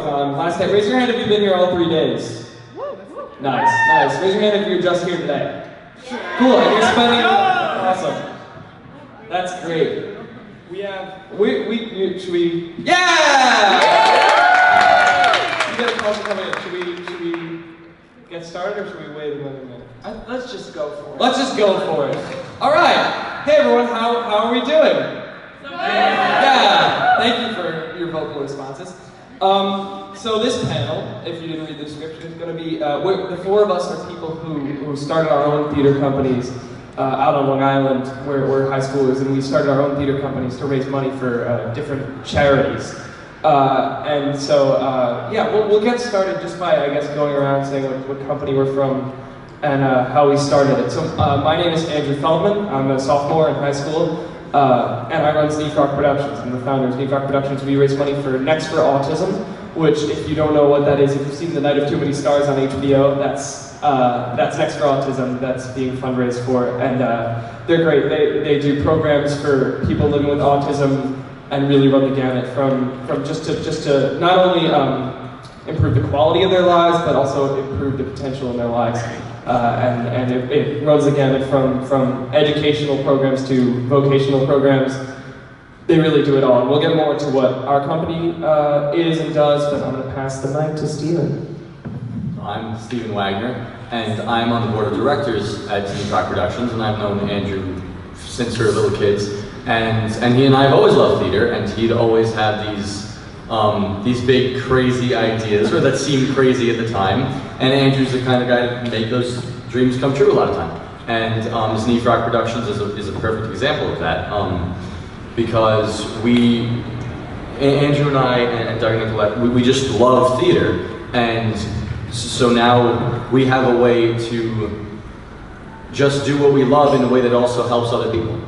Last time, raise your hand if you've been here all 3 days. Nice, nice. Raise your hand if you're just here today. Cool, and you're spending, awesome. That's great. We have, should we, yeah! You got a question coming in. Should we get started or should we wait another minute? Let's just go for it. Let's just go for it. All right. Hey everyone, how are we doing? Yeah. Thank you for your vocal responses. So this panel, if you didn't read the description, is going to be, the 4 of us are people who started our own theater companies out on Long Island, where we're high schoolers, and we started our own theater companies to raise money for different charities. And so, yeah, we'll get started just by, I guess, going around saying what company we're from and how we started it. So my name is Andrew Feldman. I'm a sophomore in high school. And I run Zneefrock Productions. I'm the founder of Zneefrock Productions. We raise money for Next for Autism, which, if you don't know what that is, if you've seen The Night of Too Many Stars on HBO, that's Next for Autism. That's being fundraised for, and they're great. They do programs for people living with autism and really run the gamut from just to not only improve the quality of their lives, but also improve the potential in their lives. And it runs the gamut from educational programs to vocational programs. They really do it all. And we'll get more to what our company is and does, but I'm going to pass the mic to Steven. I'm Steven Wagner, and I'm on the board of directors at Zneefrock Productions, and I've known Andrew since we were little kids. And he and I have always loved theater, and he'd always had these big crazy ideas, or that seemed crazy at the time. And Andrew's the kind of guy that make those dreams come true a lot of time. And Zneefrock Productions is a perfect example of that, because Andrew and I and Doug and Nicolette, we just love theater, and so now we have a way to just do what we love in a way that also helps other people.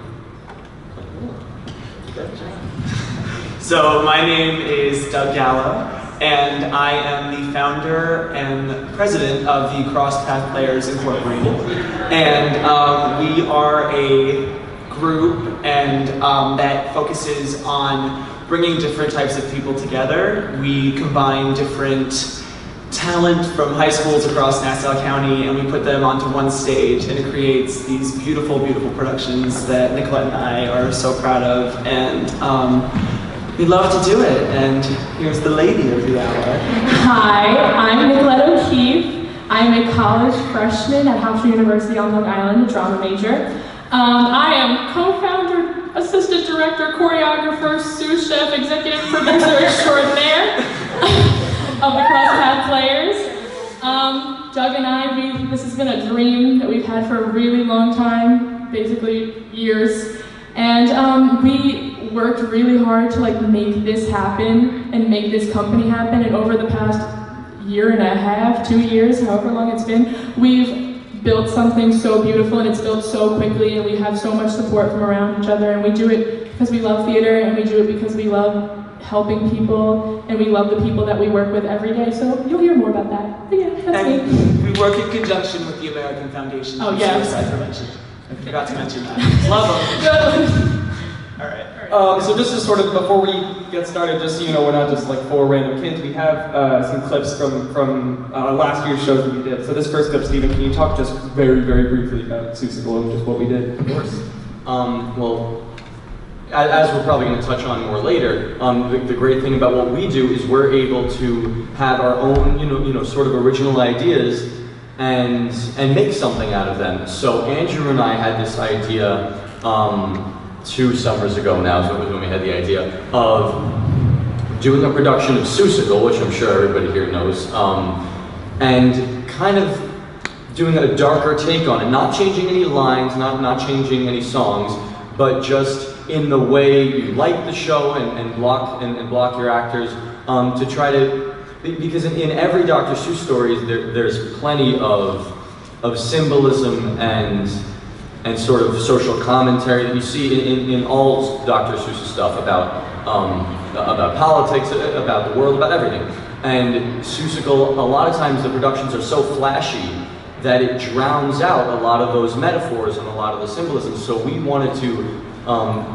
So my name is Doug Gallo, and I am the founder and president of the Crosspath Players Incorporated. And we are a group and that focuses on bringing different types of people together. We combine different talent from high schools across Nassau County, and we put them onto one stage, and it creates these beautiful, beautiful productions that Nicolette and I are so proud of. And we love to do it, and here's the lady of the hour. Hi, I'm Nicolette O'Keefe. I'm a college freshman at Hofstra University on Long Island, a drama major. I am co-founder, assistant director, choreographer, sous chef, executive producer extraordinaire of the Crosspath Players. Doug and I, this has been a dream that we've had for a really long time, basically years. And we worked really hard to make this happen and make this company happen. And over the past year and a half, 2 years, however long it's been, we've built something so beautiful, and it's built so quickly, and we have so much support from around each other. And we do it because we love theater, and we do it because we love helping people, and we love the people that we work with every day. So you'll hear more about that. But yeah, that's me. We work in conjunction with the American Foundation for Suicide Prevention. I forgot to mention that. Love them. All right. So just to sort of, before we get started, just so you know, we're not just 4 random kids. We have some clips from last year's shows that we did. So this first clip, Steven, can you talk just very, very briefly about Seussical and just what we did? Of course. Well, as we're probably going to touch on more later, the great thing about what we do is we're able to have our own, sort of original ideas and make something out of them. So Andrew and I had this idea 2 summers ago now, so it was when we had the idea of doing a production of Seussical, which I'm sure everybody here knows, and kind of doing a darker take on it, not changing any lines, not changing any songs, but just in the way you light the show and block your actors, to try to, because in every Dr. Seuss story there's plenty of symbolism and sort of social commentary that you see in all Dr. Seuss stuff about politics, about the world, about everything. And Seussical, a lot of times the productions are so flashy that it drowns out a lot of those metaphors and a lot of the symbolism. So we wanted to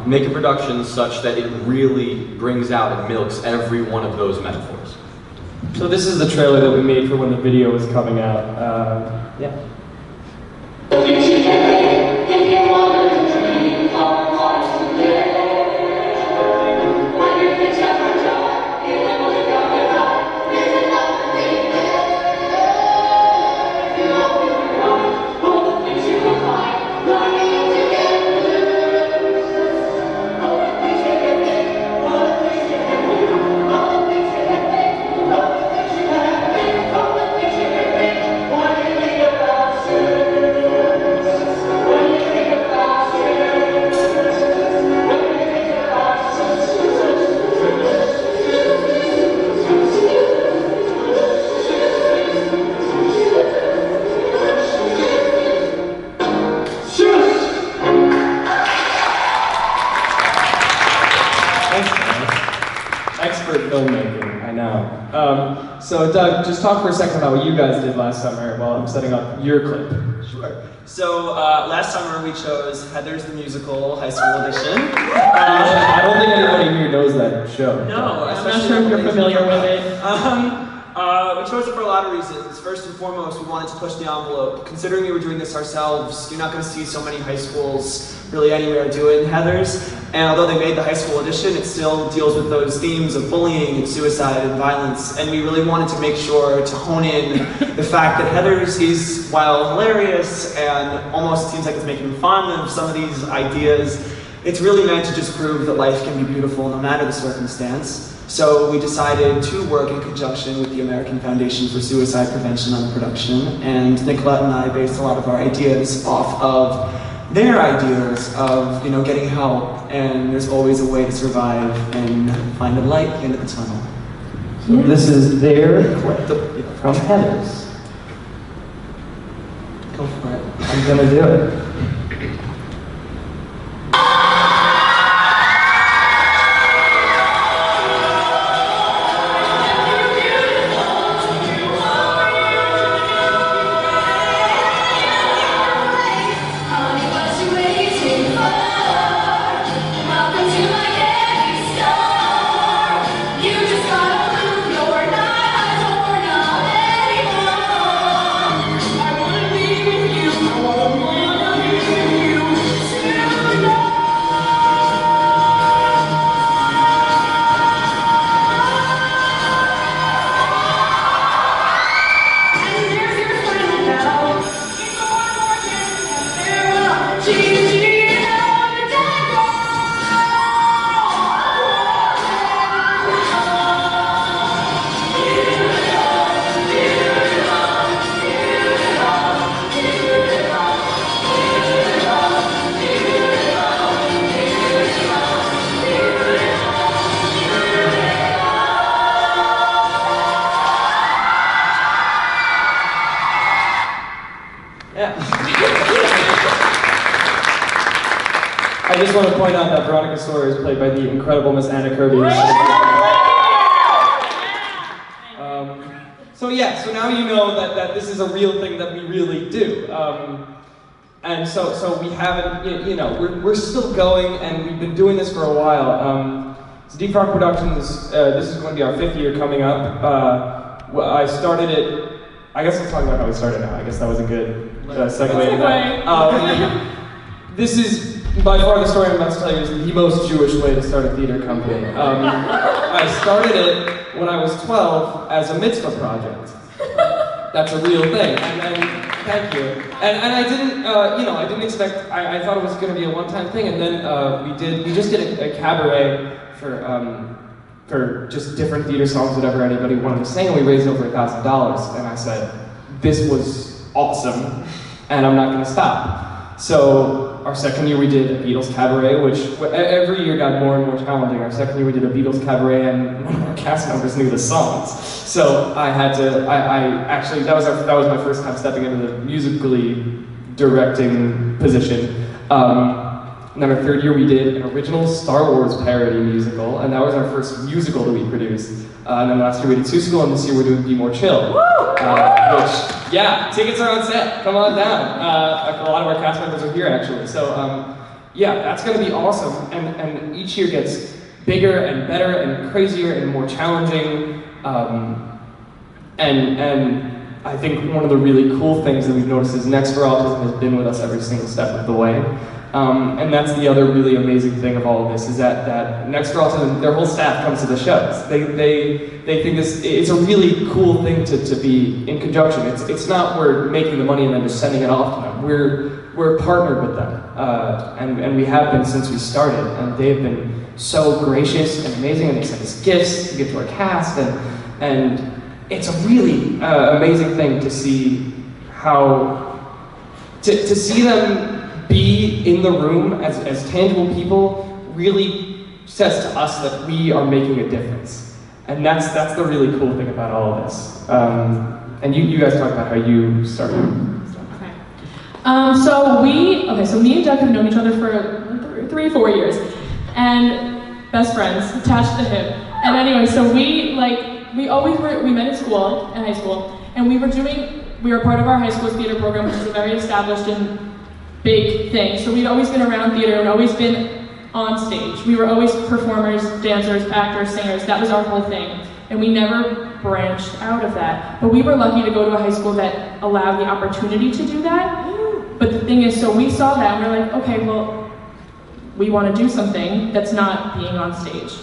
make a production such that it really brings out and milks every one of those metaphors. So this is the trailer that we made for when the video was coming out. Yeah. Expert filmmaking, I know. So Doug, just talk for a second about what you guys did last summer while I'm setting up your clip. Sure. So last summer we chose Heather's the Musical High School Edition. I don't think anybody here knows that show. No, I'm not sure if you're familiar with it. We chose it for a lot of reasons. First and foremost, we wanted to push the envelope. Considering we were doing this ourselves, you're not going to see so many high schools really anywhere doing Heather's. And although they made the high school edition, it still deals with those themes of bullying and suicide and violence. And we really wanted to make sure to hone in the fact that Heather's is, while hilarious and almost seems like it's making fun of some of these ideas, it's really meant to just prove that life can be beautiful no matter the circumstance. So we decided to work in conjunction with the American Foundation for Suicide Prevention on the production, and Nicolette and I based a lot of our ideas off of their ideas of, you know, getting help, and there's always a way to survive and find a light at the end of the tunnel. So this is their clip from Heather's. Go for it. I'm gonna do it. I just want to point out that Veronica Sawyer is played by the incredible Miss Anna Kirby. So yeah, so now you know that this is a real thing that we really do. And so we haven't, you know, we're still going, and we've been doing this for a while. Zneefrock Productions, this is going to be our 5th year coming up. I started it, I guess let's talk about how we started now. I guess that was a good segue. This is by far the story I'm about to tell you is the most Jewish way to start a theater company. I started it when I was 12 as a mitzvah project. That's a real thing, and thank you. And I didn't, you know, I didn't expect. I thought it was going to be a one-time thing, and then we just did a cabaret for just different theater songs, whatever anybody wanted to sing, and we raised over $1,000. And I said, this was awesome, and I'm not going to stop. So our second year we did a Beatles cabaret, which every year got more and more challenging. Our second year we did a Beatles cabaret, and none of our cast members knew the songs. So I had to, I actually, that was my first time stepping into the musically directing position. And then our third year we did an original Star Wars parody musical, and that was our first musical that we produced. And then last year we did Seussical, and this year we're doing Be More Chill. Which, yeah, tickets are on sale, come on down. A lot of our cast members are here actually. So yeah, that's gonna be awesome. And each year gets bigger and better and crazier and more challenging. And I think one of the really cool things that we've noticed is Next for Autism has been with us every single step of the way. And that's the other really amazing thing of all of this, is that Next for Autism, their whole staff comes to the shows. They think it's a really cool thing to be in conjunction. It's not we're making the money and then just sending it off to them. We're partnered with them, and we have been since we started, and they've been so gracious and amazing, and they send us gifts to give to our cast, and it's a really amazing thing to see to see them be in the room as tangible people really says to us that we are making a difference. And that's the really cool thing about all of this. And you guys talk about how you started. Okay. So me and Doug have known each other for 3 or 4 years, and best friends, attached to him. And anyway, so we met in school, in high school, and we were part of our high school's theater program, which is a very established and big thing. So we'd always been around theater and always been on stage. We were always performers, dancers, actors, singers. That was our whole thing. And we never branched out of that. But we were lucky to go to a high school that allowed the opportunity to do that. But the thing is, so we saw that and we're like, okay, well, we want to do something that's not being on stage.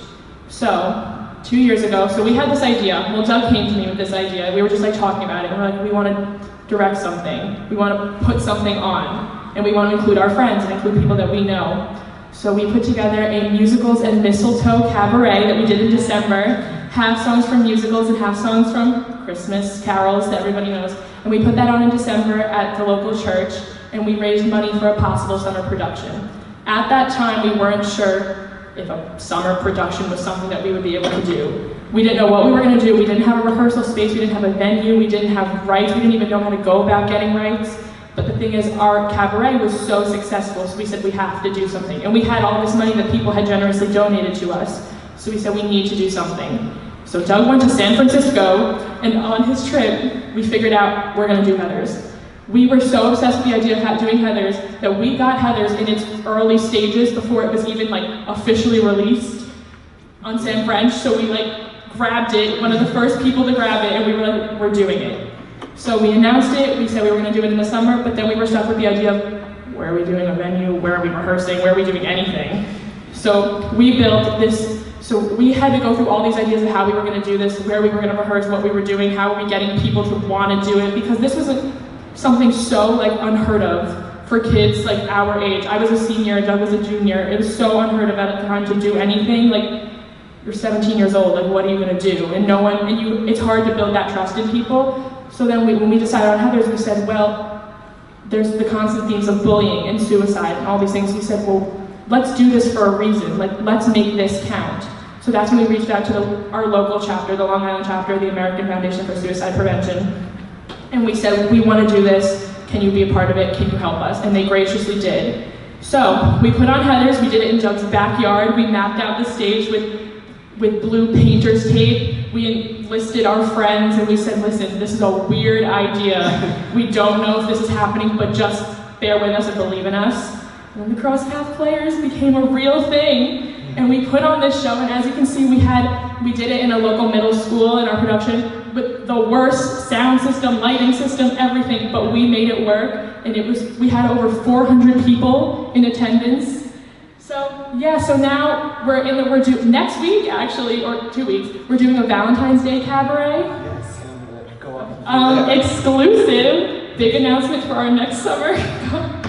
So 2 years ago, so we had this idea. Well, Doug came to me with this idea. We were just like talking about it, and we're like, we want to direct something. We want to put something on, and we want to include our friends and include people that we know. So we put together a musicals and mistletoe cabaret that we did in December. Half songs from musicals and half songs from Christmas carols that everybody knows. And we put that on in December at the local church, and we raised money for a possible summer production. At that time, we weren't sure if a summer production was something that we would be able to do. We didn't know what we were going to do. We didn't have a rehearsal space. We didn't have a venue. We didn't have rights. We didn't even know how to go about getting rights. But the thing is, our cabaret was so successful, so we said we have to do something. And we had all this money that people had generously donated to us. So we said we need to do something. So Doug went to San Francisco, and on his trip, we figured out we're going to do Heathers. We were so obsessed with the idea of doing Heathers that we got Heathers in its early stages before it was even officially released on San French. So we grabbed it, one of the first people to grab it, and we were like, we're doing it. So we announced it, we said we were going to do it in the summer, but then we were stuck with the idea of where are we doing a venue, where are we rehearsing, where are we doing anything? So we built this, so we had to go through all these ideas of how we were going to do this, where we were going to rehearse, what we were doing, how were we getting people to want to do it, because this was something so unheard of for kids our age. I was a senior, Doug was a junior. It was so unheard of at the time to do anything. You're 17 years old, what are you going to do? And it's hard to build that trust in people. So then when we decided on Heathers, we said, well, there's the constant themes of bullying and suicide and all these things. We said, well, let's do this for a reason. Let's make this count. So that's when we reached out to our local chapter, the Long Island chapter of the American Foundation for Suicide Prevention. And we said, we want to do this. Can you be a part of it? Can you help us? And they graciously did. So we put on Heathers. We did it in Doug's backyard. We mapped out the stage with blue painter's tape. We enlisted our friends and we said, listen, this is a weird idea. We don't know if this is happening, but just bear with us and believe in us. And then the Cross Path Players became a real thing. And we put on this show, and as you can see, we did it in a local middle school in our production with the worst sound system, lighting system, everything, but we made it work. And we had over 400 people in attendance. So yeah, so now we're doing next week actually, or 2 weeks, we're doing a Valentine's Day cabaret. Yes, I'm gonna go up. Exclusive, big announcement for our next summer.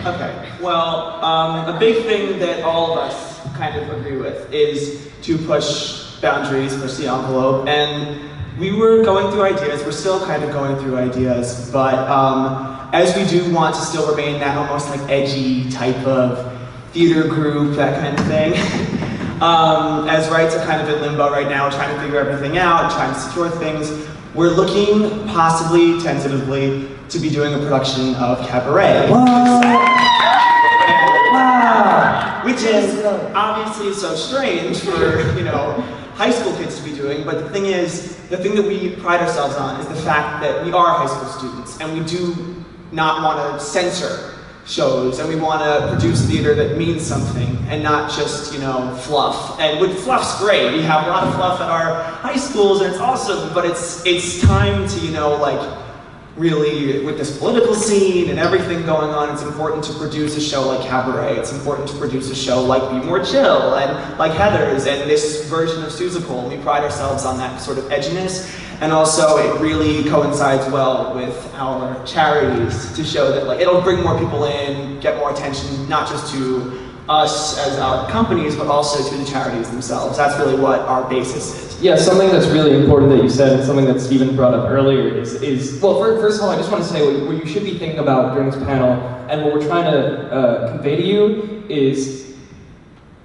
Okay, well, a big thing that all of us kind of agree with is to push boundaries, push the envelope, and we were going through ideas, we're still kind of going through ideas, but as we do want to still remain that almost edgy type of theater group, that kind of thing. As Rights are kind of in limbo right now, trying to figure everything out, trying to secure things, we're looking, possibly, tentatively, to be doing a production of Cabaret. Wow! Which is obviously so strange for, high school kids to be doing, but the thing that we pride ourselves on is the fact that we are high school students, and we do not want to censor shows, and we want to produce theater that means something and not just, you know, fluff. And fluff's great. We have a lot of fluff at our high schools and it's awesome, but it's time to, you know, like really, with this political scene and everything going on, it's important to produce a show like Cabaret. It's important to produce a show like Be More Chill and like Heathers and this version of Seussical. We pride ourselves on that sort of edginess, and also it really coincides well with our charities to show that like it'll bring more people in, get more attention, not just to us as our companies, but also to the charities themselves. That's really what our basis is. Yeah, something that's really important that you said, and something that Stephen brought up earlier is well, first of all, I just want to say what you should be thinking about during this panel, and what we're trying to convey to you is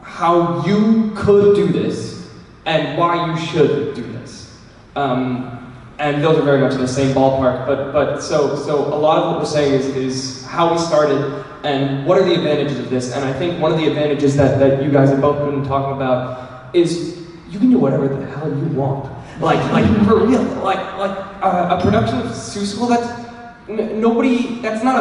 how you could do this, and why you should do this. And those are very much in the same ballpark, but so a lot of what we're saying is how we started, and what are the advantages of this. And I think one of the advantages that you guys have both been talking about is you can do whatever the hell you want. Like for real. Like a production of Seussical, that's not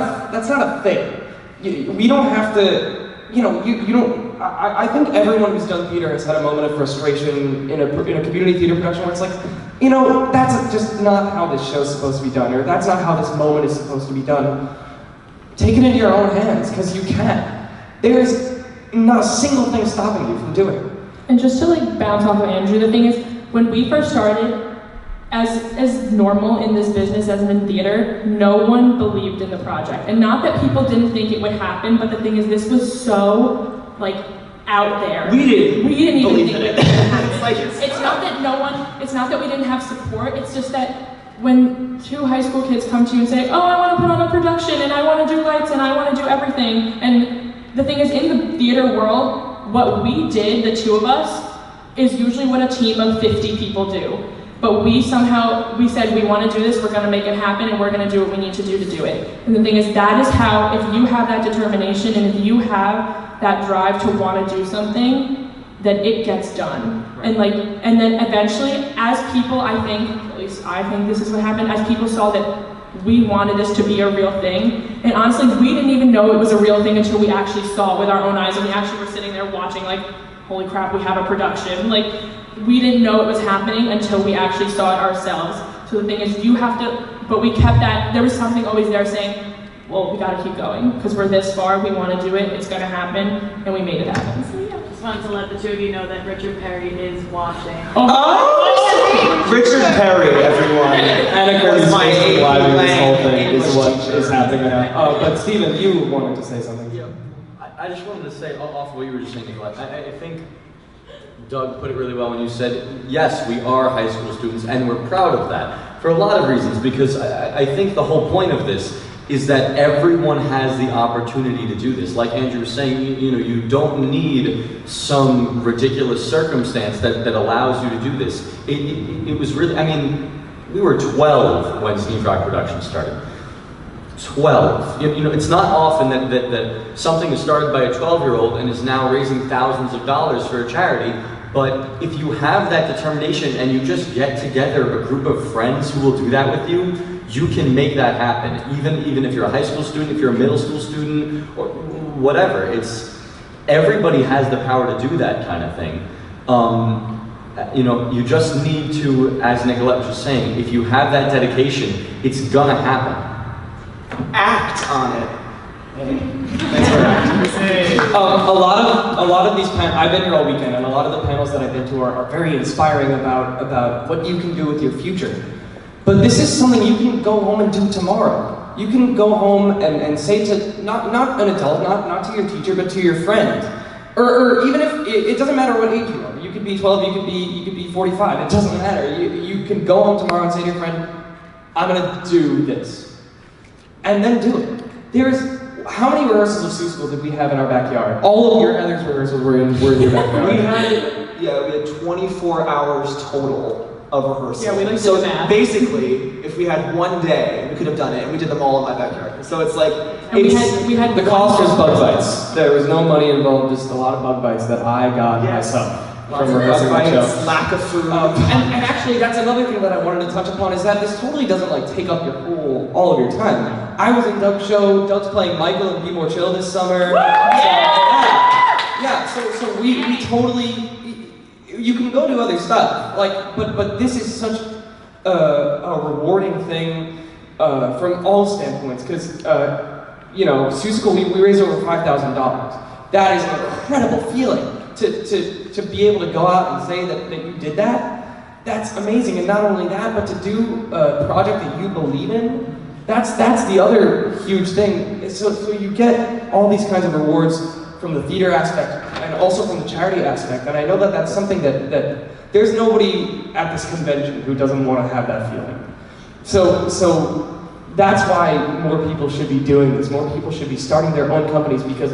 a thing. We don't have to, you know, you don't. I think everyone who's done theater has had a moment of frustration in a community theater production where it's like, you know, that's just not how this show's supposed to be done, or that's not how this moment is supposed to be done. Take it into your own hands, because you can. There's not a single thing stopping you from doing it. And just to like bounce off of Andrew, the thing is, when we first started, as normal in this business as in theater, no one believed in the project. And not that people didn't think it would happen, but the thing is, this was so like out there. We didn't even believe think in it. it would happen. It's It's not that we didn't have support, it's just that when two high school kids come to you and say, oh, I want to put on a production, and I want to do lights, and I want to do everything, and the thing is, in the theater world, what we did, the two of us, is usually what a team of 50 people do. But we said, we want to do this, we're going to make it happen, and we're going to do what we need to do it. And the thing is, that is how, if you have that determination, and if you have that drive to want to do something, then it gets done. And then eventually, as people, I think, at least I think this is what happened, as people saw that we wanted this to be a real thing, and honestly, we didn't even know it was a real thing until we actually saw it with our own eyes, and we actually were sitting there watching like, holy crap, we have a production. Like, we didn't know it was happening until we actually saw it ourselves. So the thing is, you have to, but we kept that, there was something always there saying, well, we gotta keep going, because we're this far, we wanna do it, it's gonna happen, and we made it happen. So yeah. Just wanted to let the two of you know that Richard Perry is watching. Oh! Richard Perry, everyone. Anna Curtis is driving this whole thing, is what is happening now. But Stephen, you wanted to say something. Yeah, I just wanted to say, off of what you were just saying, Nicolette, I think Doug put it really well when you said, yes, we are high school students, and we're proud of that, for a lot of reasons, because I think the whole point of this is that everyone has the opportunity to do this. Like Andrew was saying, you know, you don't need some ridiculous circumstance that allows you to do this. It was really, I mean, we were 12 when Zneefrock production started. 12. You know, it's not often that something is started by a 12-year-old and is now raising thousands of dollars for a charity, but if you have that determination and you just get together a group of friends who will do that with you, you can make that happen. Even if you're a high school student, if you're a middle school student, or whatever. Everybody has the power to do that kind of thing. You know, you just need to, as Nicolette was just saying, if you have that dedication, it's gonna happen. Act on it. A lot of these panels, I've been here all weekend, and a lot of the panels that I've been to are very inspiring about what you can do with your future. But this is something you can go home and do tomorrow. You can go home and say to, not an adult, not to your teacher, but to your friend. Or even if, it doesn't matter what age you are. You could be 12, you could be 45, it doesn't matter. You can go home tomorrow and say to your friend, I'm gonna do this. And then do it. How many rehearsals of Seussical did we have in our backyard? All of your other rehearsals were in your backyard. we had 24 hours total of rehearsal. Yeah, we like to so do math. Basically, if we had one day, we could have done it, and we did them all in my backyard. So it's like, we had the cost was bug bites. There was no money involved, just a lot of bug bites that I got myself. from rehearsing the show. Lack of food. And actually, that's another thing that I wanted to touch upon is that this totally doesn't like take up all of your time. I was in Doug's show. Doug's playing Michael in Be More Chill this summer. So we totally. You can go do other stuff, like, but this is such a rewarding thing from all standpoints, because you know, Seussical, we raised over $5,000. That is an incredible feeling to be able to go out and say that you did that. That's amazing, and not only that, but to do a project that you believe in. That's the other huge thing. So you get all these kinds of rewards from the theater aspect and also from the charity aspect. And I know that that's something that there's nobody at this convention who doesn't want to have that feeling. So that's why more people should be doing this. More people should be starting their own companies because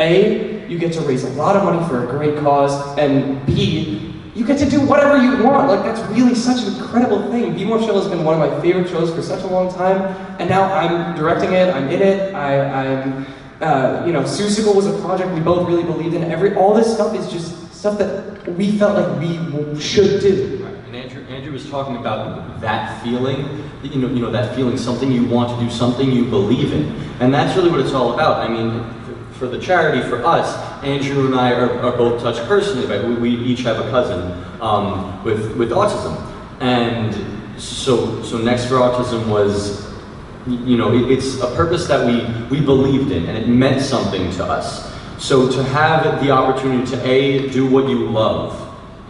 A, you get to raise a lot of money for a great cause, and B, you get to do whatever you want. Like, that's really such an incredible thing. Be More Chill has been one of my favorite shows for such a long time, and now I'm directing it, I'm in it, I'm you know, Seussical was a project we both really believed in. All this stuff is just stuff that we felt like we should do. Right. And Andrew was talking about that feeling, you know, that feeling, something you want to do, something you believe in. And that's really what it's all about. I mean, for the charity, for us, Andrew and I are both touched personally, right? We each have a cousin with autism. And so Next for Autism was, you know, it's a purpose that we believed in, and it meant something to us. So to have the opportunity to A, do what you love,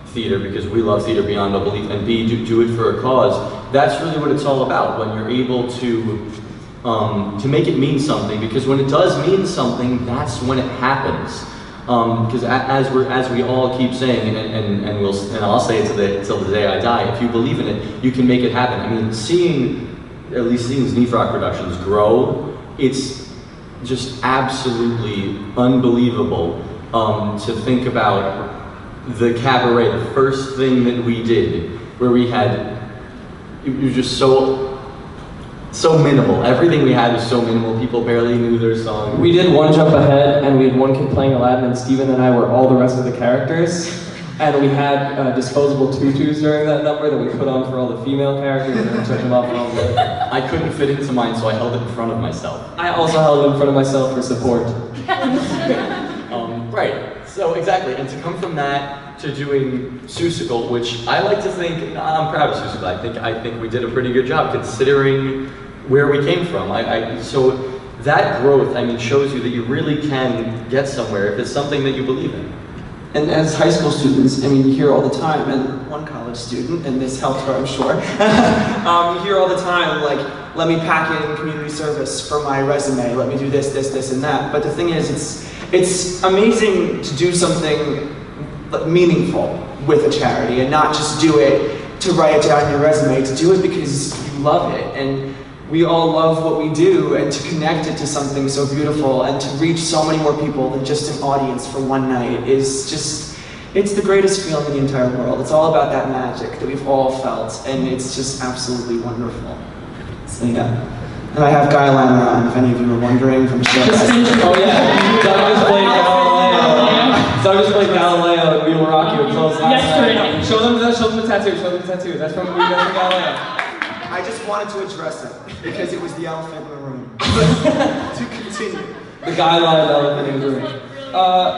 theater, because we love theater beyond a belief, and B, do it for a cause, that's really what it's all about, when you're able to make it mean something, because when it does mean something, that's when it happens. Because as we all keep saying, and I'll say it till the day I die, if you believe in it, you can make it happen. I mean, seeing Zneefrock Productions grow, it's just absolutely unbelievable to think about the cabaret, the first thing that we did, where it was just so minimal. Everything we had was so minimal, people barely knew their song. We did One Jump Ahead, and we had one kid playing Aladdin, and Steven and I were all the rest of the characters. And we had disposable tutus during that number that we put on for all the female characters and then took them off for all the... I couldn't fit into mine, so I held it in front of myself. I also held it in front of myself for support. Right, so exactly, and to come from that to doing Seussical, which I like to think, I'm proud of Seussical. I think we did a pretty good job considering where we came from. So that growth, I mean, shows you that you really can get somewhere if it's something that you believe in. And as high school students, I mean, you hear all the time, and one college student, and this helped her, I'm sure, you hear all the time, like, let me pack in community service for my resume, let me do this, and that. But the thing is, it's amazing to do something meaningful with a charity, and not just do it to write it down in your resume, to do it because you love it. And we all love what we do, and to connect it to something so beautiful and to reach so many more people than just an audience for one night is just, it's the greatest feeling in the entire world. It's all about that magic that we've all felt, and it's just absolutely wonderful. So yeah. And I have Guy Liner on, if any of you were wondering, from show. Oh yeah, Doug just played Galileo. Doug just played Galileo, and We Will Rock You until last night. Show them the tattoo, that's from Galileo. I just wanted to address it, because it was the elephant in the room. To continue. The guideline elephant in the room.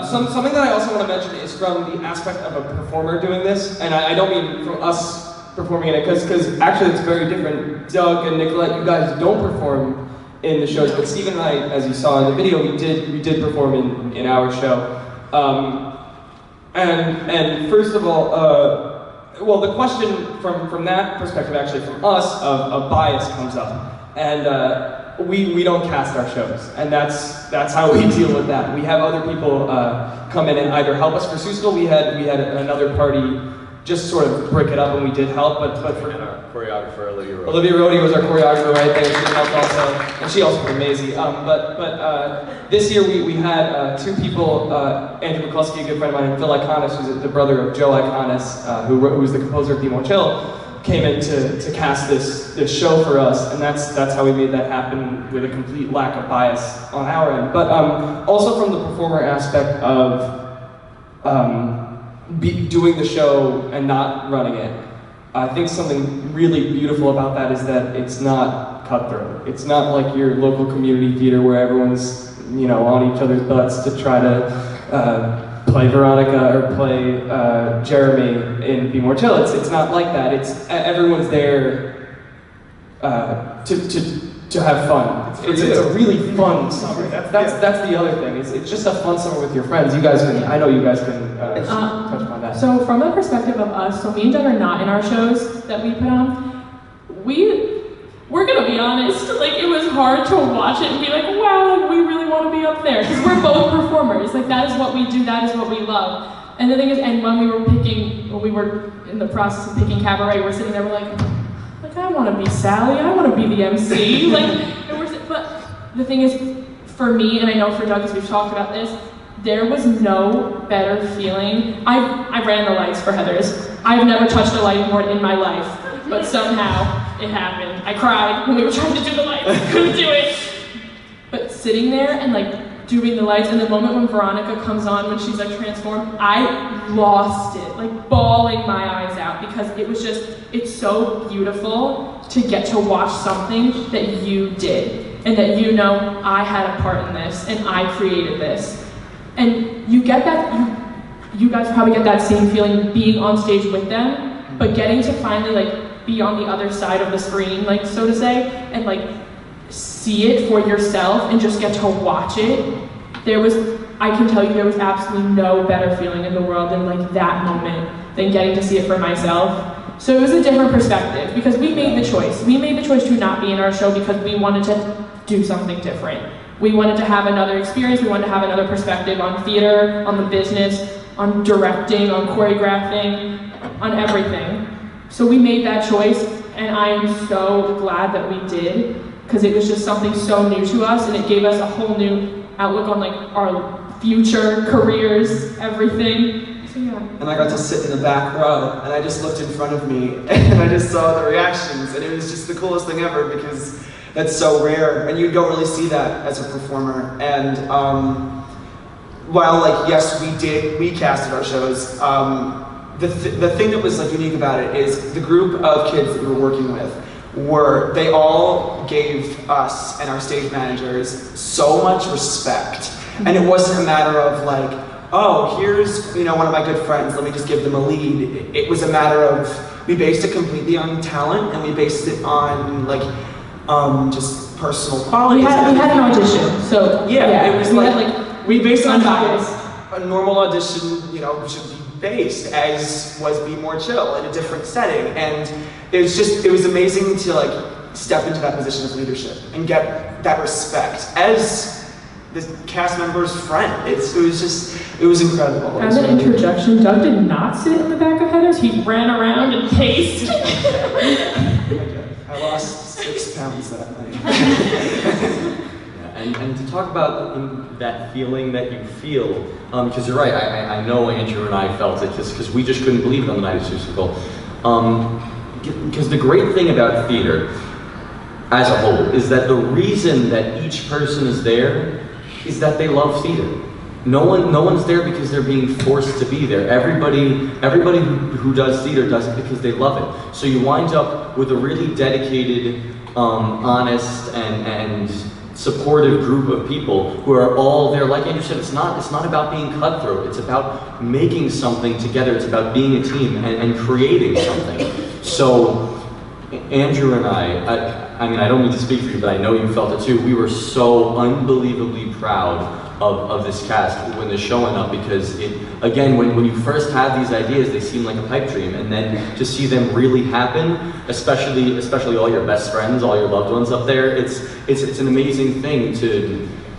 Something that I also want to mention is from the aspect of a performer doing this, and I don't mean from us performing in it, because actually it's very different. Doug and Nicolette, you guys don't perform in the shows, but Steven and I, as you saw in the video, we did perform in our show. And first of all, well, the question from that perspective, actually from us, of bias comes up, and we don't cast our shows, and that's how we deal with that. We have other people come in and either help us for Seussical. We had another party just sort of break it up, and we did help, but for our choreographer, Olivia Rodi was our choreographer right there. She helped also, and she also did amazing. But this year we had two people, Andrew McCluskey, a good friend of mine, and Phil Iconis, who's the brother of Joe Iconis, who's the composer of Be More Chill, came in to cast this show for us, and that's how we made that happen with a complete lack of bias on our end. But also from the performer aspect of doing the show and not running it. I think something really beautiful about that is that it's not cutthroat. It's not like your local community theater where everyone's, you know, on each other's butts to try to play Veronica or play Jeremy in Be More Chill. It's not like that. It's everyone's there to have fun. It's a really fun summer. That's the other thing. It's just a fun summer with your friends. You guys can. I know you guys can touch upon that. So from the perspective of us, so me and Doug are not in our shows that we put on. We're gonna be honest. Like it was hard to watch it and be like, wow, like, we really want to be up there because we're both performers. Like that is what we do. That is what we love. And the thing is, and when we were in the process of picking cabaret, we're sitting there, we're like I want to be Sally, I want to be the MC, but the thing is, for me, and I know for Doug, as we've talked about this, there was no better feeling. I ran the lights for Heather's. I've never touched a lighting board in my life, but somehow it happened. I cried when we were trying to do the lights, I couldn't do it. But sitting there and like doing the lights, and the moment when Veronica comes on, when she's like transformed, I lost it, like bawling my eyes out, because it was just, it's so beautiful to get to watch something that you did, and that you know, I had a part in this, and I created this. And you get that, you guys probably get that same feeling being on stage with them, but getting to finally like be on the other side of the screen, like so to say, and like see it for yourself and just get to watch it. I can tell you there was absolutely no better feeling in the world than like that moment, than getting to see it for myself. So it was a different perspective because we made the choice. We made the choice to not be in our show because we wanted to do something different. We wanted to have another experience, we wanted to have another perspective on theater, on the business, on directing, on choreographing, on everything. So we made that choice, and I am so glad that we did, because it was just something so new to us, and it gave us a whole new outlook on like our future, careers, everything. So yeah. And I got to sit in the back row, and I just looked in front of me, and I just saw the reactions, and it was just the coolest thing ever, because that's so rare, and you don't really see that as a performer. And while like, yes, we casted our shows, the thing that was like unique about it is the group of kids that we were working with they all gave us and our stage managers so much respect. And it wasn't a matter of like, oh, here's, you know, one of my good friends, let me just give them a lead. It was a matter of, we based it completely on talent, and we based it on like, just personal qualities. We had an audition, so yeah, it was we based it on unbiased. A normal audition, you know, should be based, as was Be More Chill, in a different setting. And it was amazing to like step into that position of leadership and get that respect as this cast member's friend. It was incredible. As an interjection, Doug did not sit in the back of Heather's, he ran around and paced. I lost 6 pounds that night. And to talk about that feeling that you feel, because you're right, I know Andrew and I felt it because we just couldn't believe it on the night of Seussical. Because the great thing about theater as a whole is that the reason that each person is there is that they love theater. No one's there because they're being forced to be there. Everybody who does theater does it because they love it. So you wind up with a really dedicated, honest, and supportive group of people who are all there. Like Andrew said, it's not about being cutthroat. It's about making something together. It's about being a team and creating something. So Andrew and I mean, I don't mean to speak for you, but I know you felt it too. We were so unbelievably proud of this cast when they're showing up, because again, when you first have these ideas, they seem like a pipe dream, and then to see them really happen, especially all your best friends, all your loved ones up there, it's an amazing thing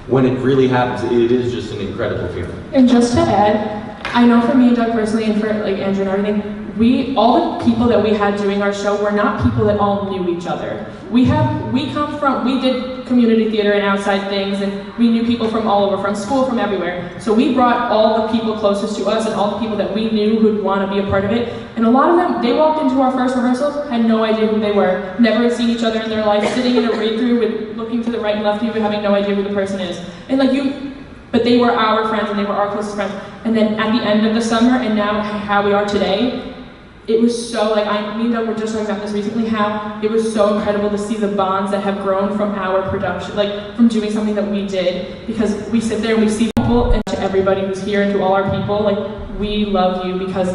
when it really happens. It is just an incredible feeling. And just to add, I know for me and Doug personally, and for like Andrew and everything, all the people that we had doing our show were not people that all knew each other. We did community theater and outside things, and we knew people from all over, from school, from everywhere. So we brought all the people closest to us and all the people that we knew who'd want to be a part of it. And a lot of them, they walked into our first rehearsal, had no idea who they were, never had seen each other in their life, sitting in a read-through with looking to the right and left of you, having no idea who the person is. And like But they were our friends and they were our closest friends. And then at the end of the summer and now how we are today, it was so, like, me and Doug were just talking about this recently, how it was so incredible to see the bonds that have grown from our production, like from doing something that we did, because we sit there and we see people, and to everybody who's here and to all our people, like, we love you because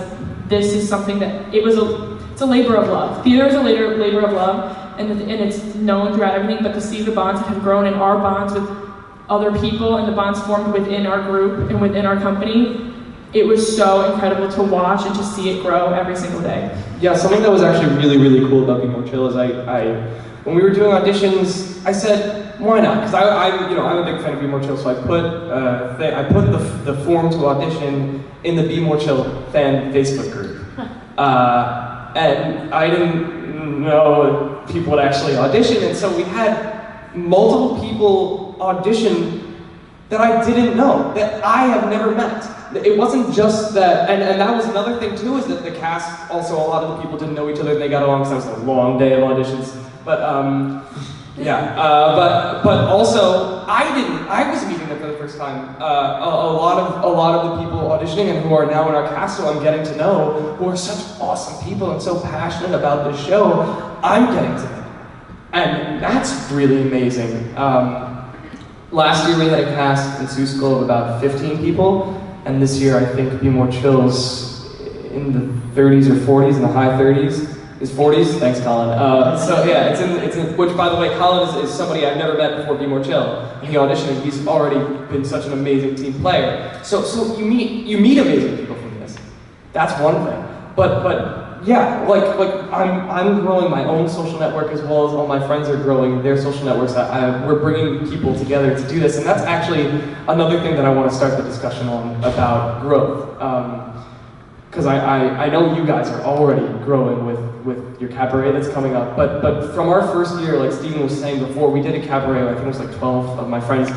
this is something that, it's a labor of love. Theater is a labor of love, and it's known throughout everything, but to see the bonds that have grown and our bonds with other people and the bonds formed within our group and within our company, it was so incredible to watch and to see it grow every single day. Yeah, something that was actually really, really cool about Be More Chill is when we were doing auditions, I said, why not? Because I'm a big fan of Be More Chill, so I put the form to audition in the Be More Chill fan Facebook group. And I didn't know people would actually audition, and so we had multiple people audition that I didn't know, that I have never met. It wasn't just that, and that was another thing too, is that the cast, also a lot of the people didn't know each other and they got along because that was a long day of auditions. But but also, I was meeting them for the first time. A lot of the people auditioning and who are now in our cast, who I'm getting to know, who are such awesome people and so passionate about this show, I'm getting to know. And that's really amazing. Last year we had a cast in Seussical of about 15 people, and this year I think Be More Chill's in the 30s or 40s, in the high 30s. Is 40s? Thanks, Colin. So yeah, it's in, which by the way, Colin is somebody I've never met before Be More Chill. And he auditioned and he's already been such an amazing team player. So you meet amazing people from this. That's one thing. But yeah, like I'm growing my own social network as well as all my friends are growing their social networks. We're bringing people together to do this, and that's actually another thing that I want to start the discussion on about growth. Because I know you guys are already growing with your cabaret that's coming up, but from our first year, like Steven was saying before, we did a cabaret, I think it was like 12 of my friends,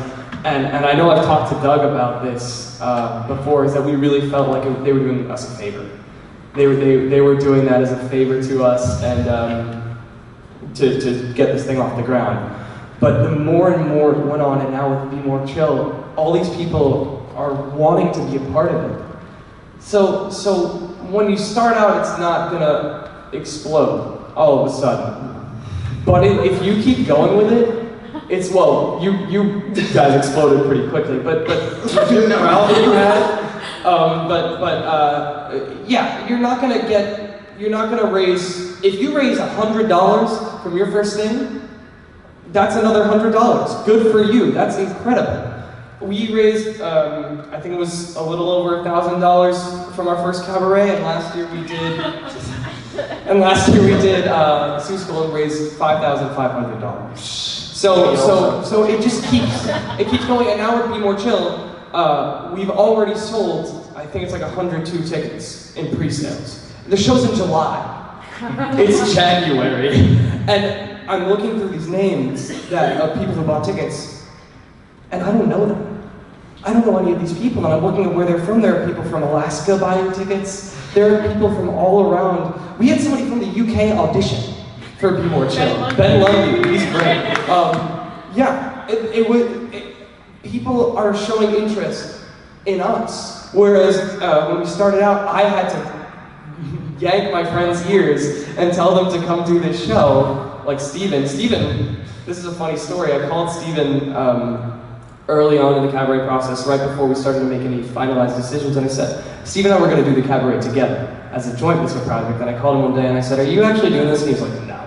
and I know I've talked to Doug about this before, is that we really felt like they were doing us a favor. They were doing that as a favor to us and to get this thing off the ground. But the more and more it went on, and now with Be More Chill, all these people are wanting to be a part of it. So when you start out, it's not gonna explode all of a sudden. But if you keep going with it, it's, well, you guys exploded pretty quickly, but you know how you had. Yeah, you're not gonna raise, if you raise $100 from your first thing, that's another $100. Good for you, that's incredible. We raised, I think it was a little over $1,000 from our first cabaret, and last year we did Seussical and raised $5,500. So it just keeps going, and now with Be More Chill, we've already sold, I think it's like 102 tickets in pre-sales. The show's in July. It's January, and I'm looking through these names of people who bought tickets, and I don't know them. I don't know any of these people, and I'm looking at where they're from. There are people from Alaska buying tickets. There are people from all around. We had somebody from the UK audition for Be More Chill. Ben Lundy, he's great. Yeah, people are showing interest in us. Whereas when we started out, I had to yank my friends' ears and tell them to come do this show, like Steven. Steven, this is a funny story. I called Steven early on in the cabaret process, right before we started to make any finalized decisions, and I said, Steve and I were going to do the cabaret together as a joint business project, and I called him one day and I said, are you actually doing this? And he was like, no.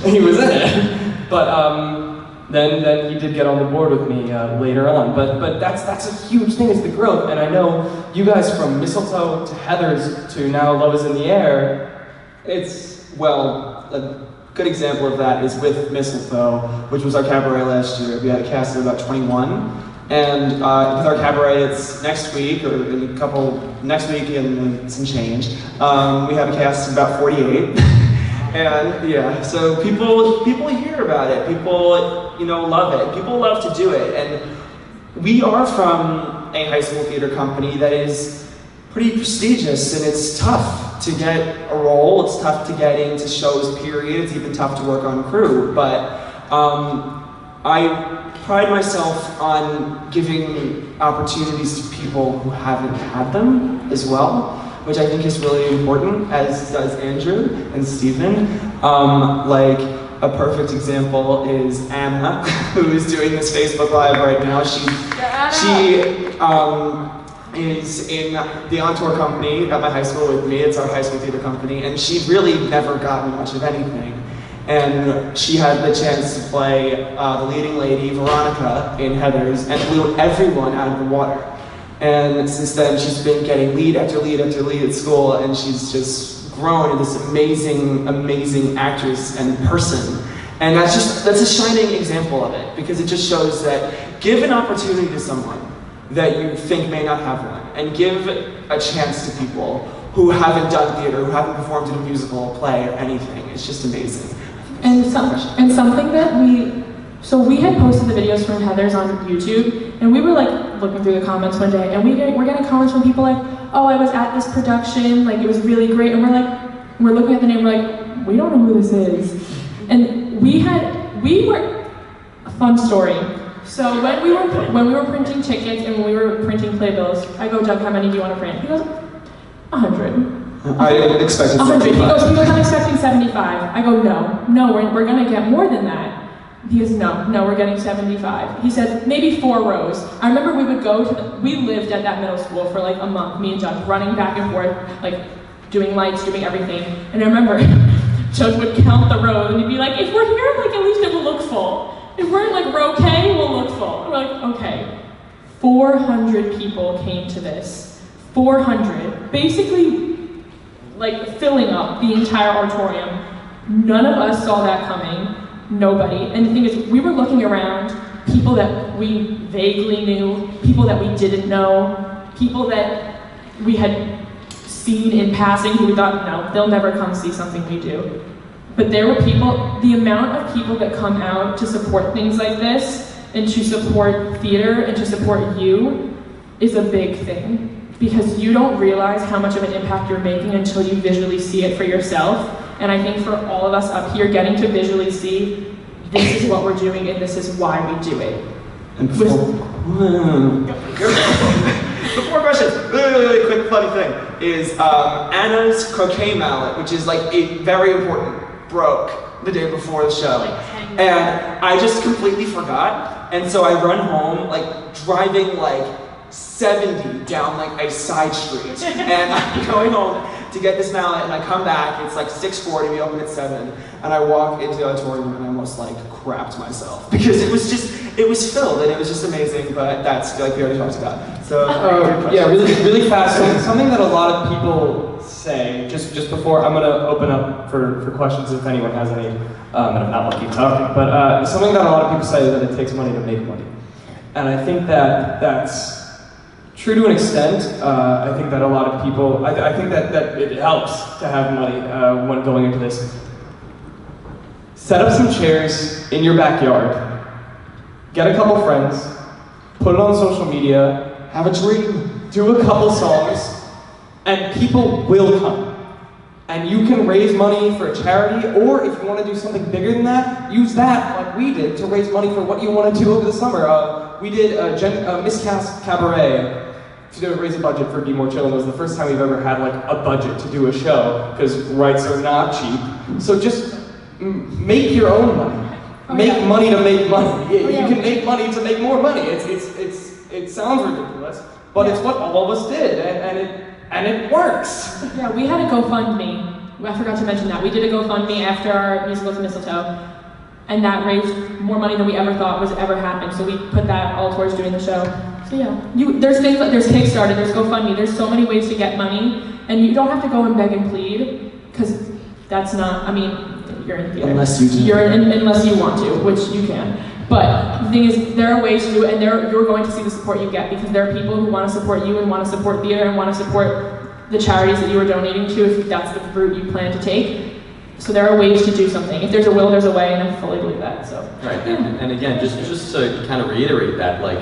And he was in it. But then he did get on the board with me later on. But that's a huge thing, is the growth, and I know you guys from Mistletoe to Heather's to now Love is in the Air, it's, well, a good example of that is with Mistletoe, which was our cabaret last year. We had a cast of about 21, and with our cabaret, it's next week, or next week and some change. We have a cast of about 48, and yeah, so people hear about it. People, love it. People love to do it, and we are from a high school theater company that is pretty prestigious, and it's tough to get a role, it's tough to get into shows, period. It's even tough to work on crew, but I pride myself on giving opportunities to people who haven't had them as well, which I think is really important, as does Andrew and Stephen. Like, a perfect example is Anna, who is doing this Facebook Live right now. She is in the On Tour company at my high school with me. It's our high school theater company, and she'd really never gotten much of anything. And she had the chance to play the leading lady, Veronica, in Heathers, and blew everyone out of the water. And since then, she's been getting lead after lead after lead at school, and she's just grown into this amazing, amazing actress and person. And that's a shining example of it, because it just shows that give an opportunity to someone that you think may not have one, and give a chance to people who haven't done theater, who haven't performed in a musical, play, or anything. It's just amazing. And something that we had posted the videos from Heathers on YouTube, and we were like looking through the comments one day, and we're getting comments from people like, oh, I was at this production, like it was really great, and we're looking at the name, we're like, we don't know who this is. And we were, a fun story. So when we were printing tickets and when we were printing playbills, I go, Doug, how many do you want to print? He goes, 100. I expected 100. 75. He goes, I'm expecting 75. I go, no, we're gonna get more than that. He goes, no, we're getting 75. He said, maybe 4 rows. I remember we would go to we lived at that middle school for like a month, me and Doug, running back and forth, like doing lights, doing everything. And I remember Doug would count the rows and he'd be like, if we're here, like at least it will look full. If we're in like row K, we'll look full. And we're like, okay. 400 people came to this. 400. Basically, like filling up the entire auditorium. None of us saw that coming. Nobody. And the thing is, we were looking around, people that we vaguely knew, people that we didn't know, people that we had seen in passing who we thought, no, they'll never come see something we do. But there were people, the amount of people that come out to support things like this, and to support theater, and to support you, is a big thing. Because you don't realize how much of an impact you're making until you visually see it for yourself. And I think for all of us up here, getting to visually see, this is what we're doing and this is why we do it. And before questions, really quick funny thing, is Anna's croquet mallet, which is like very important, broke the day before the show. And I just completely forgot. And so I run home, like driving like 70 down like a side street, and I'm going home to get this mallet, and I come back, it's like 6:40, we open at 7, and I walk into the auditorium and I almost like crapped myself, because it was filled, and it was just amazing, but that's like we already talked about. So, yeah, really fast, something that a lot of people say, just before, I'm gonna open up for questions if anyone has any, and I'm not lucky talking, but something that a lot of people say is that it takes money to make money. And I think that that's true to an extent. I think that a lot of people, I think that it helps to have money when going into this. Set up some chairs in your backyard, get a couple friends, put it on social media, have a dream, do a couple songs, and people will come. And you can raise money for a charity, or if you want to do something bigger than that, use that, like we did, to raise money for what you want to do over the summer. We did a miscast cabaret to raise a budget for Be More Chillin'. It was the first time we've ever had like a budget to do a show, because rights are not cheap. So just make your own money. Make money to make money. You can make money to make more money. It sounds ridiculous, but it's what all of us did, and it works. Yeah, we had a GoFundMe. I forgot to mention that. We did a GoFundMe after our musical to Mistletoe, and that raised more money than we ever thought was ever happening. So we put that all towards doing the show. So yeah, there's things like, there's Kickstarter, there's GoFundMe, there's so many ways to get money, and you don't have to go and beg and plead, because that's not, I mean, you're in theater. Unless you do. Unless you want to, which you can. But the thing is, there are ways to do it, and you're going to see the support you get, because there are people who want to support you and want to support theater and want to support the charities that you are donating to, if that's the route you plan to take. So there are ways to do something. If there's a will, there's a way, and I fully believe that. So. Right, and again, just to kind of reiterate that, like,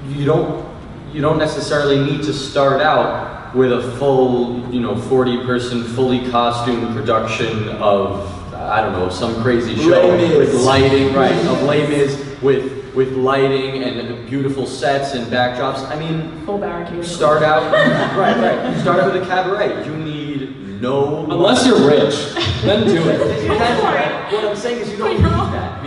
you don't necessarily need to start out with a full, 40-person, fully costumed production of I don't know, some crazy show with lighting, right? Of Les Mis with lighting and beautiful sets and backdrops. I mean, full barricade. Start out right. Start out with a cabaret. You need no. Unless you're rich, then do it. What I'm saying is you don't need that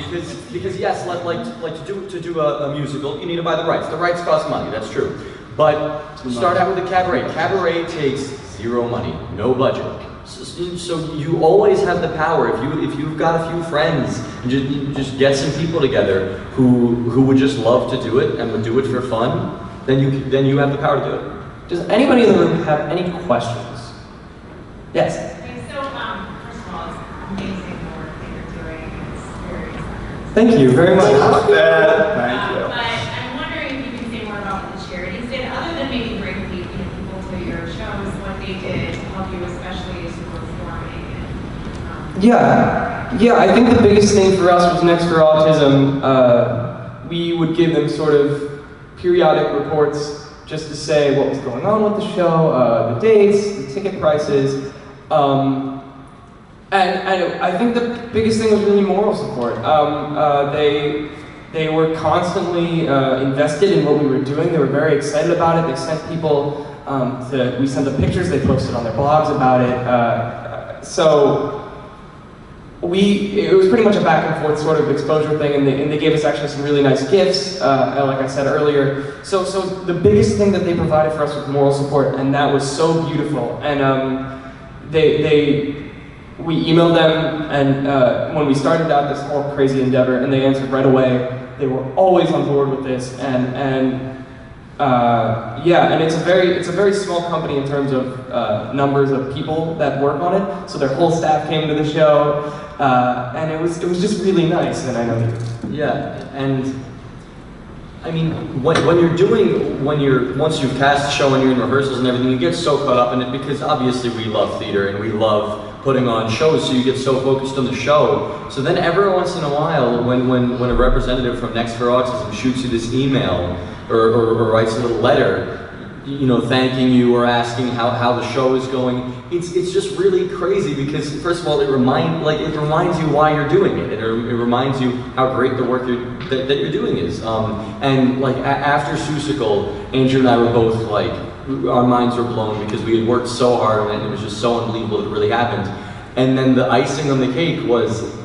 because yes, like to do a musical, you need to buy the rights. The rights cost money. That's true. But start out with a cabaret. Cabaret takes zero money, no budget. So you always have the power. If you've got a few friends, and just get some people together who would just love to do it and would do it for fun, then you have the power to do it. Does anybody in the room have any questions? Yes. Okay, so first of all, it's amazing the work that you're doing. It's very inspiring. Thank you very much. Thank you. But I'm wondering if you can say more about what the charities did, other than maybe bring people to your shows, what they did to help you, especially as you were performing. Yeah, I think the biggest thing for us was Next for Autism. We would give them sort of periodic reports just to say what was going on with the show, the dates, the ticket prices, and I think the biggest thing was really moral support. They were constantly invested in what we were doing. They were very excited about it. They sent people we sent them pictures. They posted on their blogs about it. So it was pretty much a back and forth sort of exposure thing, and they gave us actually some really nice gifts, like I said earlier. So the biggest thing that they provided for us was moral support, and that was so beautiful. And we emailed them, and when we started out this whole crazy endeavor, and they answered right away. They were always on board with this, and it's a very small company in terms of numbers of people that work on it. So their whole staff came to the show, and it was just really nice. And I know you. Yeah, and I mean, once you've cast the show and you're in rehearsals and everything, you get so caught up in it because obviously we love theater and we love putting on shows, so you get so focused on the show. So then every once in a while, when a representative from Next for Autism shoots you this email or writes a little letter, thanking you or asking how the show is going, it's just really crazy because first of all, it reminds you why you're doing it. It reminds you how great the work that you're doing is. And after Seussical, Andrew and I were both our minds were blown because we had worked so hard on it and it was just so unbelievable that it really happened. And then the icing on the cake was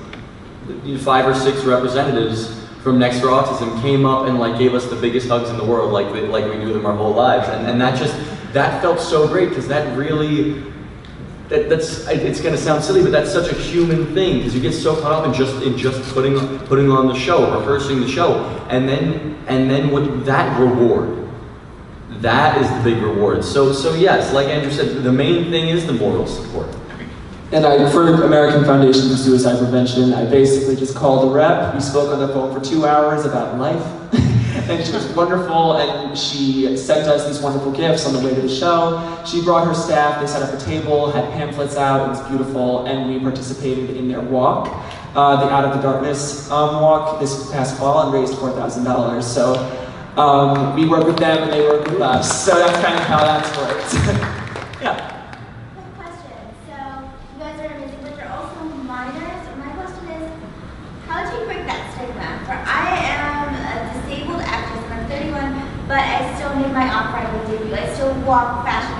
5 or 6 representatives from Next for Autism came up and gave us the biggest hugs in the world, like we knew them our whole lives, and that felt so great because that really, it's gonna sound silly, but that's such a human thing because you get so caught up in just putting on the show, rehearsing the show, and then with that reward. That is the big reward. So yes, like Andrew said, the main thing is the moral support. And for American Foundation for Suicide Prevention, I basically just called a rep. We spoke on the phone for 2 hours about life, and she was wonderful, and she sent us these wonderful gifts on the way to the show. She brought her staff, they set up a table, had pamphlets out, it was beautiful, and we participated in their walk, the Out of the Darkness walk this past fall, and raised $4,000. So we work with them and they work with us. So that's kind of how that's worked. Yeah. But I still made my off-Broadway debut. I still walk fashion.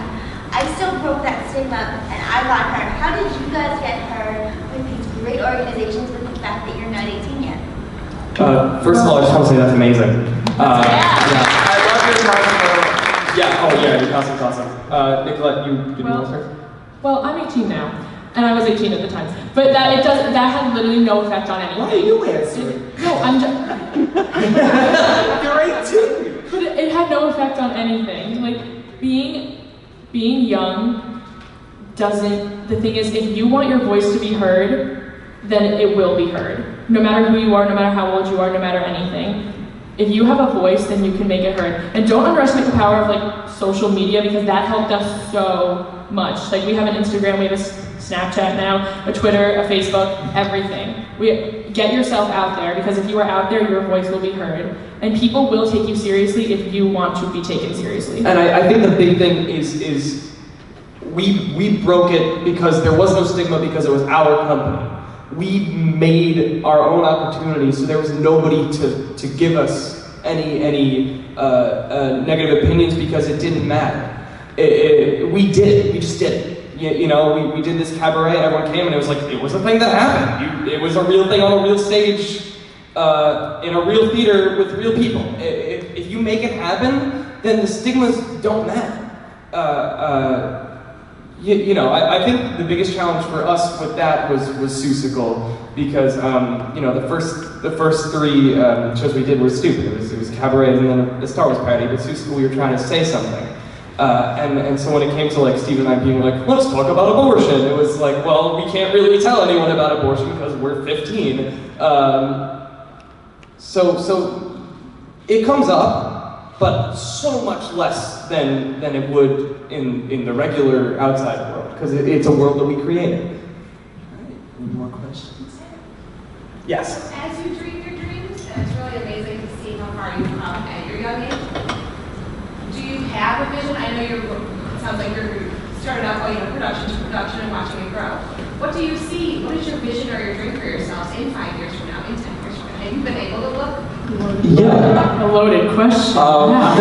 I still broke that stigma, and I got heard. How did you guys get heard with these great organizations with the fact that you're not 18 yet? First of all, I just want to say that's amazing. I love your microphone. Your costume's awesome. Nicolette, you want to start? Well, I'm 18 now, and I was 18 at the time. But that had literally no effect on anything. Why are you answering? No, I'm just... You're 18! But it had no effect on anything. Being young doesn't, the thing is, if you want your voice to be heard, then it will be heard. No matter who you are, no matter how old you are, no matter anything. If you have a voice, then you can make it heard. And don't underestimate the power of social media, because that helped us so much. We have an Instagram, we have a Snapchat now, a Twitter, a Facebook, everything. Get yourself out there, because if you are out there, your voice will be heard. And people will take you seriously if you want to be taken seriously. And I think the big thing is we broke it because there was no stigma because it was our company. we made our own opportunities, so there was nobody to give us any negative opinions because it didn't matter. We did it. We just did it. You know, we did this cabaret and everyone came and it was like, it was a thing that happened. It was a real thing on a real stage, in a real theater with real people. If you make it happen, then the stigmas don't matter. You know, I think the biggest challenge for us with that was Seussical, because you know, the first three shows we did were stupid. It was cabaret and then a Star Wars parody, but Seussical we were trying to say something. And so when it came to like Steve and I being like, let's talk about abortion, it was like, well, we can't really tell anyone about abortion because we're 15. So it comes up, but so much less than it would in the regular outside world, because it's a world that we created. All right, any more questions? Yes. As you dream your dreams, and it's really amazing to see how far you've come at your young age. Do you have a vision? I know it sounds like you're started out going to production and watching it grow. What do you see? What is your vision or your dream for yourselves in 5 years from now, in 10 years from now? Have you been able to look? Yeah. A loaded question. Wow.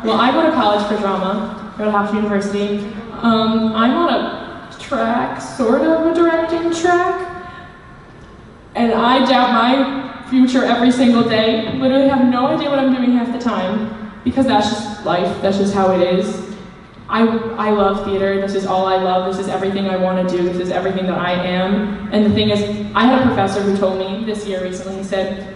Well, I go to college for drama. I go to Hofstra University. I'm on a track, sort of a directing track. And I doubt my future every single day. Literally have no idea what I'm doing half the time. Because that's just life, that's just how it is. I love theater, this is all I love, this is everything I want to do, this is everything that I am. And the thing is, I had a professor who told me this year recently, he said,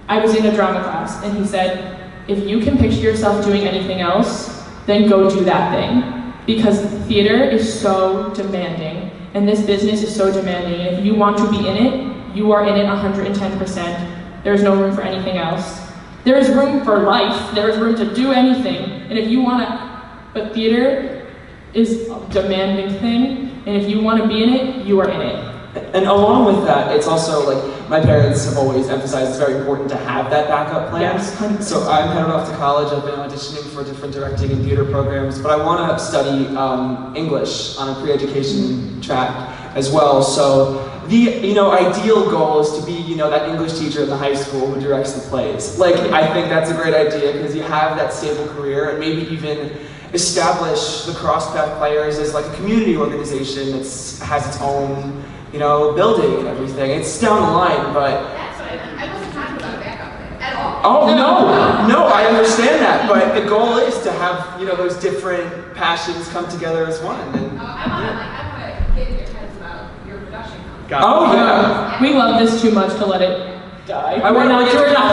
I was in a drama class, and he said, if you can picture yourself doing anything else, then go do that thing. Because theater is so demanding, and this business is so demanding, and if you want to be in it, you are in it 110%. There's no room for anything else. There is room for life, there is room to do anything, and if you want to, but theater is a demanding thing, and if you want to be in it, you are in it. And along with that, it's also like, my parents have always emphasized it's very important to have that backup plan. Yes, 100%. So I'm headed off to college, I've been auditioning for different directing and theater programs, but I want to study English on a pre-education track as well. So the ideal goal is to be that English teacher in the high school who directs the plays. Like, I think that's a great idea because you have that stable career, and maybe even establish the Crosspath Players as like a community organization that has its own building and everything. It's down the line, but That's what I wasn't talking about a backup plan at all. oh no, I understand that, but the goal is to have those different passions come together as one. And I want to get in your heads about your production company. oh yeah. We love this too much to let it die. I We're want not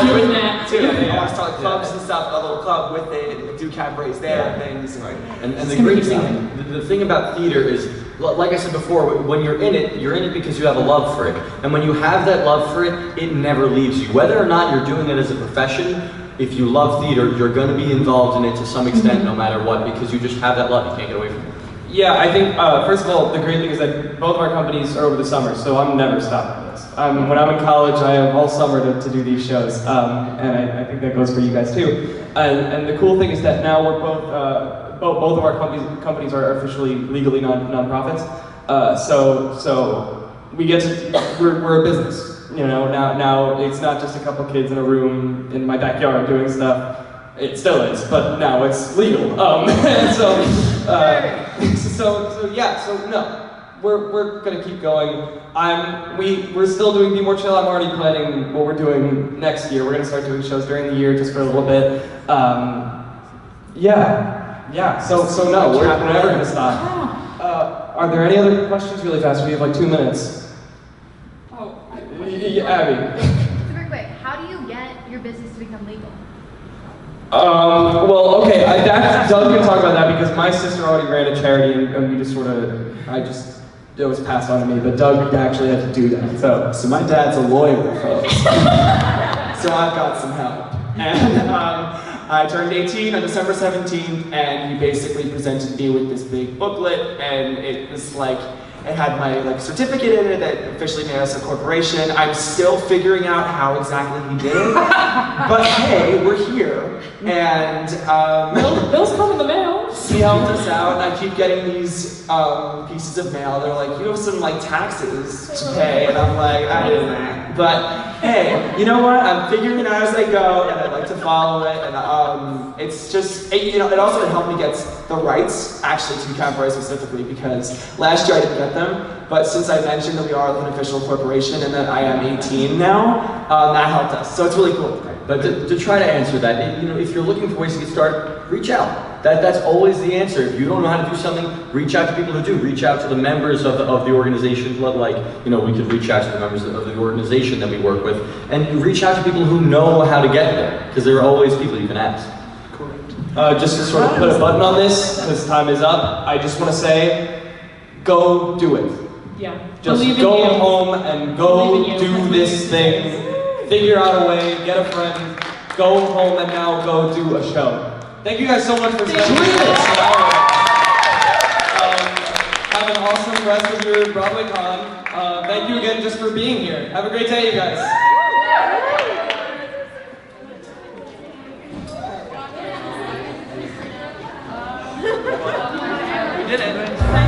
to doing that. too. I want to start clubs and stuff, a little club with it, and do cabarets there and things. And the great thing, the thing about theater is, like I said before, when you're in it because you have a love for it. And when you have that love for it, it never leaves you. Whether or not you're doing it as a profession, if you love theater, you're going to be involved in it to some extent, no matter what, because you just have that love. You can't get away from it. Yeah, I think, first of all, the great thing is that both of our companies are over the summer, so I'm never stopping this. When I'm in college, I have all summer to do these shows, and I think that goes for you guys too. And the cool thing is that now we're both of our companies are officially legally non-profits, so we get to, we're a business, now it's not just a couple kids in a room in my backyard doing stuff. It still is, but now it's legal. So no, we're gonna keep going. We're still doing Be More Chill. I'm already planning what we're doing next year. We're gonna start doing shows during the year just for a little bit. So no, we're never gonna stop. Are there any other questions really fast? We have like 2 minutes. Oh, Abby. Super quick, how do you get your business to become legal? Well, okay, Doug can talk about that because my sister already ran a charity and we just it was passed on to me, but Doug actually had to do that, so my dad's a lawyer, folks. So I've got some help. And I turned 18 on December 17th, and he basically presented me with this big booklet, and it was like, it had my certificate in it that officially made us a corporation. I'm still figuring out how exactly he did it, but hey, we're here, and Bills come in the mail. He helped us out, and I keep getting these pieces of mail. They're like, you have some like taxes to pay, and I'm like, I didn't. But hey, you know what? I'm figuring it out as I go, and I'd like to follow it. And it's just, it also helped me get the rights actually to copyright specifically, because last year I didn't get them. But since I mentioned that we are an official corporation and that I am 18 now, that helped us. So it's really cool. But to try to answer that, if you're looking for ways to get started, reach out. That's always the answer. If you don't know how to do something, reach out to people who do. Reach out to the members of the organization. Like, we could reach out to the members of the organization that we work with, and reach out to people who know how to get there, because there are always people you can ask. Correct. Just to sort of put a button on this, because time is up, I just want to say, go do it. Yeah. Just go home and go do this thing. Figure out a way, get a friend, go home and now go do a show. Thank you guys so much for spending this. Have an awesome rest of your BroadwayCon. Thank you again just for being here. Have a great day, you guys. We did it.